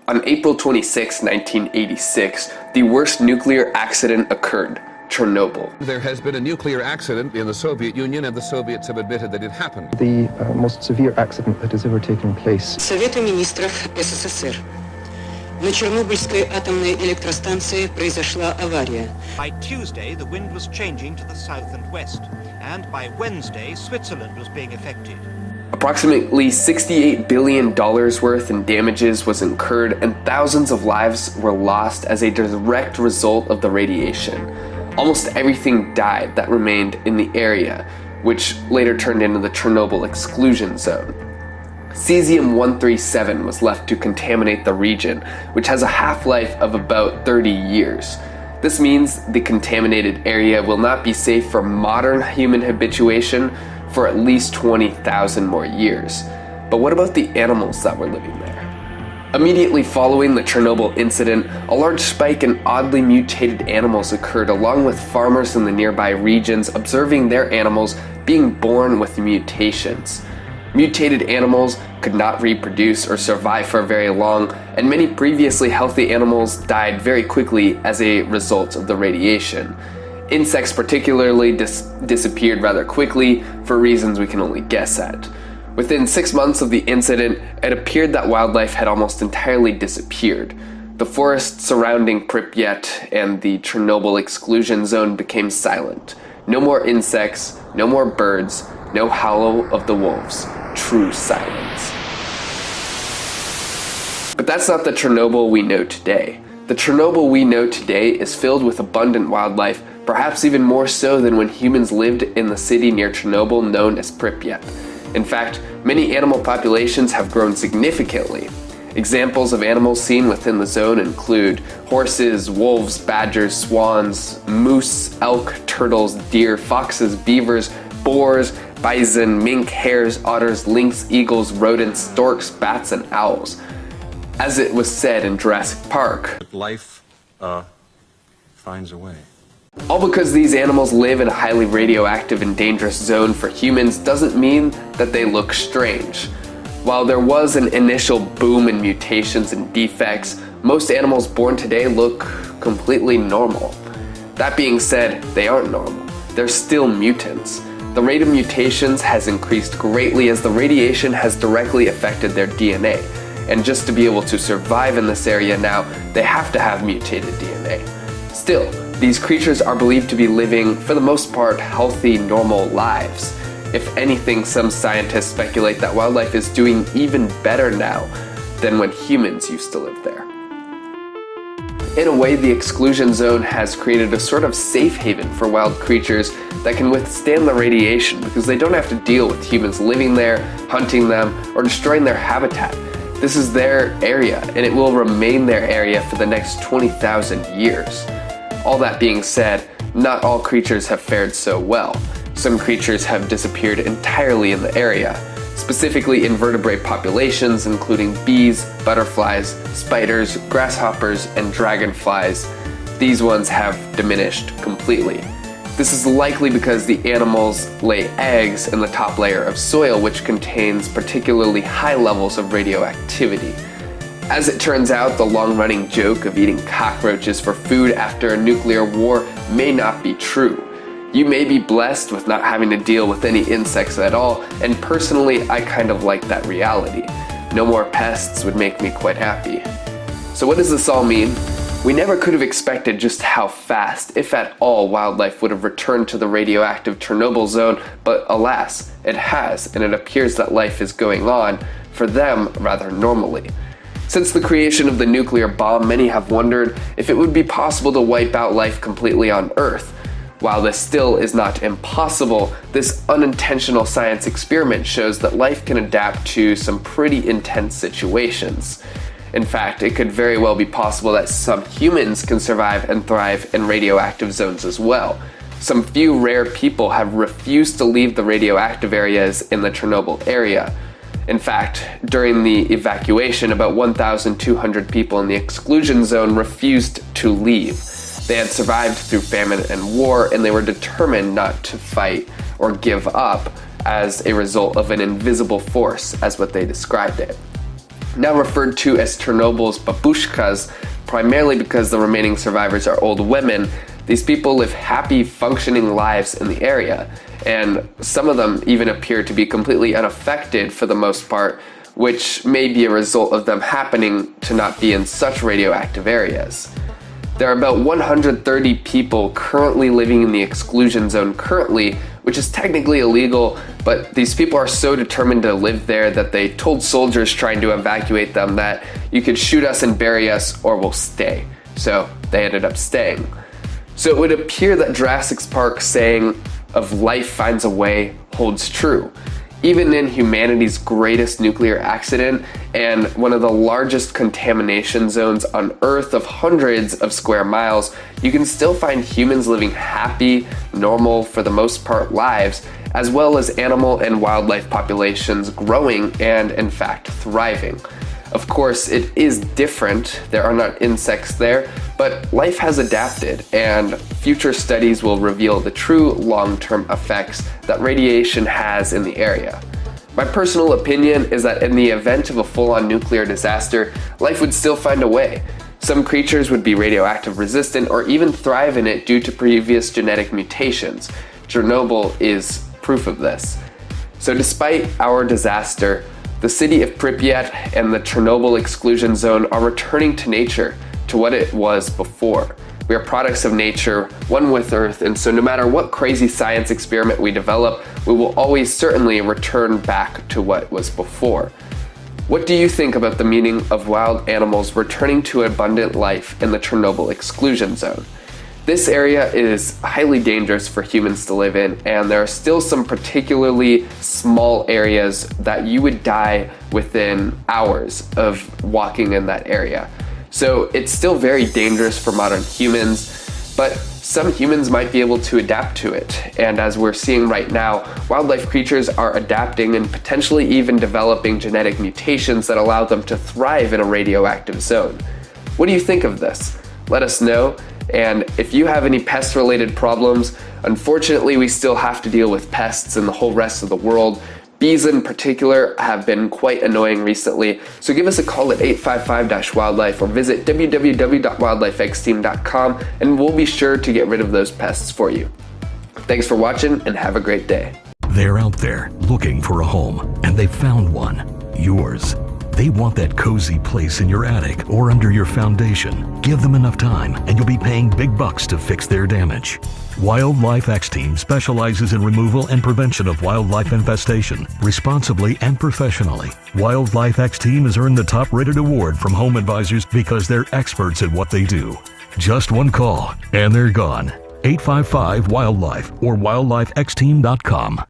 On April 26, 1986, the worst nuclear accident occurred, Chernobyl. There has been a nuclear accident in the Soviet Union, and the Soviets have admitted that it happened. The most severe accident that has ever taken place. Совета министров СССР. На Чернобыльской атомной электростанции произошла авария. By Tuesday, the wind was changing to the south and west, and by Wednesday, Switzerland was being affected. Approximately $68 billion worth in damages was incurred, and thousands of lives were lost as a direct result of the radiation. Almost everything died that remained in the area, which later turned into the Chernobyl exclusion zone. Cesium-137 was left to contaminate the region, which has a half-life of about 30 years. This means the contaminated area will not be safe for modern human habituation for at least 20,000 more years. But what about the animals that were living there? Immediately following the Chernobyl incident, a large spike in oddly mutated animals occurred, along with farmers in the nearby regions observing their animals being born with mutations. Mutated animals could not reproduce or survive for very long, and many previously healthy animals died very quickly as a result of the radiation. Insects particularly disappeared rather quickly for reasons we can only guess at. Within 6 months of the incident, it appeared that wildlife had almost entirely disappeared. The forest surrounding Pripyat and the Chernobyl exclusion zone became silent. No more insects, no more birds, no howl of the wolves. True silence. But that's not the Chernobyl we know today. The Chernobyl we know today is filled with abundant wildlife, perhaps even more so than when humans lived in the city near Chernobyl known as Pripyat. In fact, many animal populations have grown significantly. Examples of animals seen within the zone include horses, wolves, badgers, swans, moose, elk, turtles, deer, foxes, beavers, boars, bison, mink, hares, otters, lynx, eagles, rodents, storks, bats, and owls. As it was said in Jurassic Park, life finds a way. All because these animals live in a highly radioactive and dangerous zone for humans doesn't mean that they look strange. While there was an initial boom in mutations and defects, most animals born today look completely normal. That being said, they aren't normal. They're still mutants. The rate of mutations has increased greatly as the radiation has directly affected their DNA. And just to be able to survive in this area now, they have to have mutated DNA. Still, these creatures are believed to be living, for the most part, healthy, normal lives. If anything, some scientists speculate that wildlife is doing even better now than when humans used to live there. In a way, the exclusion zone has created a sort of safe haven for wild creatures that can withstand the radiation because they don't have to deal with humans living there, hunting them, or destroying their habitat. This is their area, and it will remain their area for the next 20,000 years. All that being said, not all creatures have fared so well. Some creatures have disappeared entirely in the area, specifically invertebrate populations including bees, butterflies, spiders, grasshoppers, and dragonflies. These ones have diminished completely. This is likely because the animals lay eggs in the top layer of soil, which contains particularly high levels of radioactivity. As it turns out, the long-running joke of eating cockroaches for food after a nuclear war may not be true. You may be blessed with not having to deal with any insects at all, and personally, I kind of like that reality. No more pests would make me quite happy. So what does this all mean? We never could have expected just how fast, if at all, wildlife would have returned to the radioactive Chernobyl zone, but alas, it has, and it appears that life is going on, for them, rather normally. Since the creation of the nuclear bomb, many have wondered if it would be possible to wipe out life completely on Earth. While this still is not impossible, this unintentional science experiment shows that life can adapt to some pretty intense situations. In fact, it could very well be possible that some humans can survive and thrive in radioactive zones as well. Some few rare people have refused to leave the radioactive areas in the Chernobyl area. In fact, during the evacuation, about 1,200 people in the exclusion zone refused to leave. They had survived through famine and war, and they were determined not to fight or give up as a result of an invisible force, as what they described it. Now referred to as Chernobyl's babushkas, primarily because the remaining survivors are old women, these people live happy, functioning lives in the area, and some of them even appear to be completely unaffected for the most part, which may be a result of them happening to not be in such radioactive areas. There are about 130 people currently living in the exclusion zone currently, which is technically illegal, but these people are so determined to live there that they told soldiers trying to evacuate them that you could shoot us and bury us or we'll stay. So they ended up staying. So it would appear that Jurassic Park's saying of life finds a way holds true. Even in humanity's greatest nuclear accident and one of the largest contamination zones on Earth of hundreds of square miles, you can still find humans living happy, normal, for the most part, lives, as well as animal and wildlife populations growing and, in fact, thriving. Of course, it is different. There are not insects there, but life has adapted, and future studies will reveal the true long-term effects that radiation has in the area. My personal opinion is that in the event of a full-on nuclear disaster, life would still find a way. Some creatures would be radioactive resistant or even thrive in it due to previous genetic mutations. Chernobyl is proof of this. So despite our disaster, the city of Pripyat and the Chernobyl exclusion zone are returning to nature, to what it was before. We are products of nature, one with Earth, and so no matter what crazy science experiment we develop, we will always certainly return back to what was before. What do you think about the meaning of wild animals returning to abundant life in the Chernobyl exclusion zone? This area is highly dangerous for humans to live in, and there are still some particularly small areas that you would die within hours of walking in that area. So it's still very dangerous for modern humans, but some humans might be able to adapt to it. And as we're seeing right now, wildlife creatures are adapting and potentially even developing genetic mutations that allow them to thrive in a radioactive zone. What do you think of this? Let us know. And if you have any pest-related problems, unfortunately we still have to deal with pests in the whole rest of the world. Bees in particular have been quite annoying recently, so give us a call at 855-WILDLIFE or visit www.wildlifexteam.com and we'll be sure to get rid of those pests for you. Thanks for watching and have a great day. They're out there looking for a home, and they've found one. Yours. They want that cozy place in your attic or under your foundation. Give them enough time and you'll be paying big bucks to fix their damage. Wildlife X-Team specializes in removal and prevention of wildlife infestation, responsibly and professionally. Wildlife X-Team has earned the top-rated award from Home Advisors because they're experts at what they do. Just one call and they're gone. 855-WILDLIFE or wildlifexteam.com.